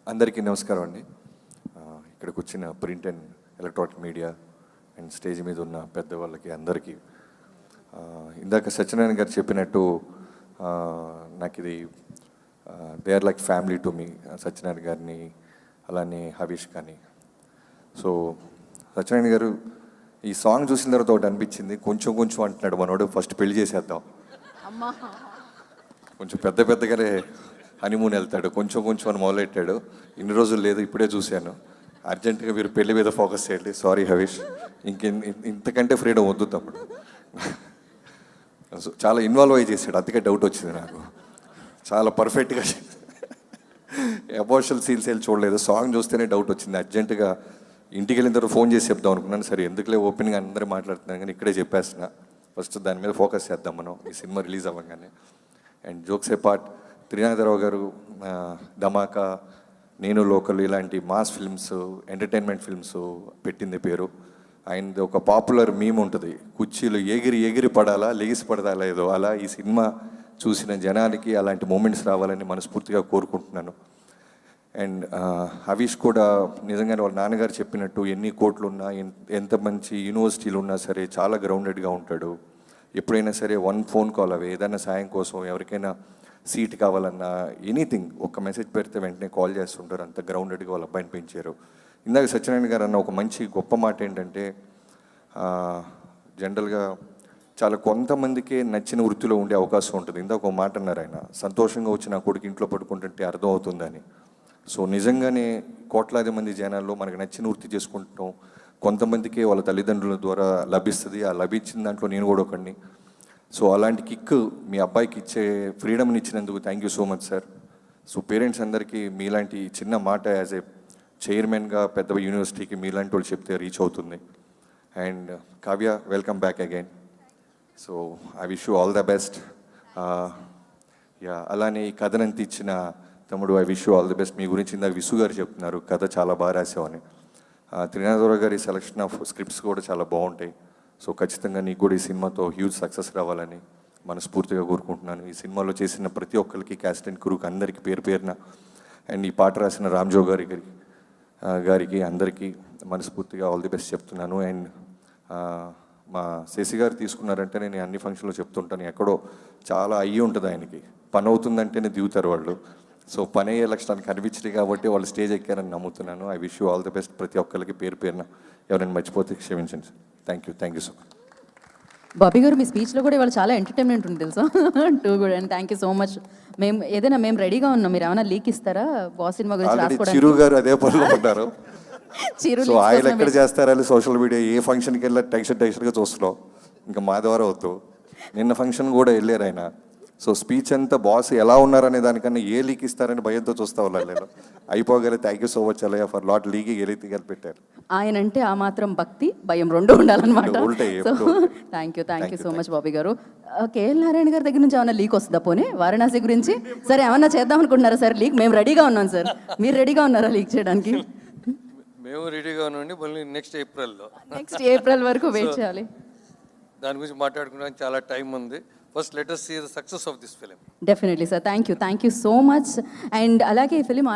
అందరికీ నమస్కారం అండి. ఇక్కడికి వచ్చిన print and electronic media and stage మీద ఉన్న పెద్దవాళ్ళకి అందరికీ ఇందాక సత్యనారాయణ గారు చెప్పినట్టు నాకు ఇది they are like family to me, Satyanarayana గారిని అలానే హవీష్ కానీ. సో సత్యనారాయణ గారు ఈ సాంగ్ చూసిన తర్వాత ఒకటి అనిపించింది, కొంచెం కొంచెం అంటున్నాడు మనోడు, ఫస్ట్ పెళ్లి చేసేద్దాం. కొంచెం పెద్దగానే హనీమూన్ వెళ్తాడు, కొంచెం కొంచెం అని మొదలెట్టాడు. ఇన్ని రోజులు లేదు, ఇప్పుడే చూశాను. అర్జెంటుగా మీరు పెళ్లి మీద ఫోకస్ చేయండి. సారీ హవీష్, ఇంతకంటే ఫ్రీడమ్ వద్దు తప్పుడు. చాలా ఇన్వాల్వ్ అయ్యి చేశాడు, అందుకే డౌట్ వచ్చింది నాకు. చాలా పర్ఫెక్ట్గా ఎమోషనల్ సీన్స్ వెళ్ళి చూడలేదు, సాంగ్ చూస్తేనే డౌట్ వచ్చింది. అర్జెంటుగా ఇంటికి వెళ్ళిన తర్వాత ఫోన్ చేసి చెప్దాం అనుకున్నాను. సరే ఎందుకులే ఓపెన్గా అందరూ మాట్లాడుతున్నాను కానీ ఇక్కడే చెప్పేస్తున్నా. ఫస్ట్ దాని మీద ఫోకస్ చేద్దాం మనం ఈ సినిమా రిలీజ్ అవ్వగానే. And jokes A part, Trinatha Rao గారు ధమాకా, నేను లోకల్ ఇలాంటి మాస్ ఫిల్మ్స్, ఎంటర్టైన్మెంట్ ఫిల్మ్స్ పెట్టింది పేరు. ఆయనది ఒక పాపులర్ మీమ్ ఉంటుంది, కుర్చీలు ఎగిరి పడాలా లెగిసి పడదా ఏదో అలా. ఈ సినిమా చూసిన జనానికి అలాంటి మూమెంట్స్ రావాలని మనస్ఫూర్తిగా కోరుకుంటున్నాను. అండ్ హవీష్ కూడా నిజంగానే వాళ్ళ నాన్నగారు చెప్పినట్టు ఎన్ని కోట్లు ఉన్నా, ఎంత మంచి యూనివర్సిటీలు ఉన్నా సరే చాలా గ్రౌండెడ్గా ఉంటాడు. ఎప్పుడైనా సరే వన్ ఫోన్ కాల్ అవే, ఏదైనా సాయం కోసం, ఎవరికైనా సీట్ కావాలన్నా ఎనీథింగ్, ఒక మెసేజ్ పెడితే వెంటనే కాల్ చేస్తుంటారు. అంత గ్రౌండెడ్గా వాళ్ళ అబ్బాయిని పెంచారు. ఇందాక సత్యనారాయణ గారు అన్న ఒక మంచి గొప్ప మాట ఏంటంటే, జనరల్గా చాలా కొంతమందికే నచ్చిన వృత్తిలో ఉండే అవకాశం ఉంటుంది. ఇందాక ఒక మాట అన్నారు ఆయన, సంతోషంగా వచ్చి నా కొడుకు ఇంట్లో పడుకుంటుంటే అర్థం అవుతుందని. సో నిజంగానే కోట్లాది మంది జనాల్లో మనకు నచ్చిన వృత్తి చేసుకుంటాం, కొంతమందికే వాళ్ళ తల్లిదండ్రుల ద్వారా లభిస్తుంది. ఆ లభించిన దాంట్లో నేను కూడా ఒకడిని. సో అలాంటి కిక్ మీ అబ్బాయికి ఇచ్చే ఫ్రీడమ్ని ఇచ్చినందుకు thank you so much sir. So parents అందరికీ మీలాంటి చిన్న మాట యాజ్ ఏ చైర్మన్గా పెద్ద యూనివర్సిటీకి మీలాంటి వాళ్ళు చెప్తే రీచ్ అవుతుంది. And Kavya, welcome back again. So I wish you all the best. Yeah, అలానే ఈ కథనంత ఇచ్చిన తమ్ముడు, I wish you all the best. మీ గురించి ఇందాక విసు గారు చెప్తున్నారు, కథ చాలా బాగా రాసామని. త్రినాథరావు గారి సెలక్షన్ ఆఫ్ స్క్రిప్ట్స్ కూడా చాలా బాగుంటాయి. సో ఖచ్చితంగా నీకు కూడా ఈ సినిమాతో హ్యూజ్ సక్సెస్ రావాలని మనస్ఫూర్తిగా కోరుకుంటున్నాను. ఈ సినిమాలో చేసిన ప్రతి ఒక్కరికి, క్యాస్ట్ అండ్ క్రూకి అందరికీ పేరు పేరున, అండ్ ఈ పాట రాసిన రామ్జో గారికి అందరికీ మనస్ఫూర్తిగా ఆల్ ది బెస్ట్ చెప్తున్నాను. అండ్ మా శశి గారు తీసుకున్నారంటే నేను అన్ని ఫంక్షన్లో చెప్తుంటాను, ఎక్కడో చాలా అయ్యి ఉంటుంది ఆయనకి, పని అవుతుందంటేనే దిగుతారు వాళ్ళు. సో పని అయ్యే లక్షణానికి కనిపించింది కాబట్టి వాళ్ళు స్టేజ్ ఎక్కారని నమ్ముతున్నాను. I wish you all the best. ప్రతి ఒక్కరికి పేరు పేరున, ఎవరైనా మర్చిపోతే క్షమించండి. Thank you so much. Bobby గారు, మీ స్పీచ్లో కూడా ఇవాళ చాలా ఎంటర్టైన్మెంట్ ఉంది తెలుసా. Too good. And thank you so much. మేము రెడీగా ఉన్నాం, మీరు ఏమైనా లీక్ ఇస్తారా బాస్ సినిమా గురించి రాసుకోవడానికి? చిరు గారు అదే పనిలో ఉంటారు. సో ఆయన ఎక్కడ చేస్తారని సోషల్ మీడియా ఏ ఫంక్షన్కి వెళ్ళా టెన్షన్గా చూస్తున్నాం. ఇంకా మా ద్వారా వద్దు. నిన్న ఫంక్షన్ కూడా వెళ్ళారు ఆయన. సో స్పీచ్ అంతా బాస్ ఎలా ఉన్నారనే దానికన్నా ఏ లీక్ ఇస్తారని భయంతో చూస్తా వాళ్ళు. అయిపోగలే. థ్యాంక్ యూ సో మచ్ అలయ్య ఫర్ లాట్ లీకి గెలిపి పెట్టారు. ఆయన అంటే ఆ మాత్రం భక్తి భయం రెండు ఉండాలన్నమాట. Thank you so much Bobby గారు. కేఎల్ నారాయణ గారి దగ్గర నుంచి ఏమన్నా లీక్ వస్తుందా పోనీ వారణాసి గురించి? సరే ఏమన్నా చేద్దాం అనుకుంటున్నారా సార్ లీక్? మేము రెడీగా ఉన్నాం సార్, మీరు రెడీగా ఉన్నారా లీక్ చేయడానికి? మేము రెడీగా ఉన్నామండి. మళ్ళీ నెక్స్ట్ ఏప్రిల్ వరకు వెయిట్ చేయాలి. దాని గురించి మాట్లాడుకోవడానికి చాలా టైం ఉంది. First let us see the success of this film. Definitely sir. Thank you so much. And అలాగే ఈ ఫిలిం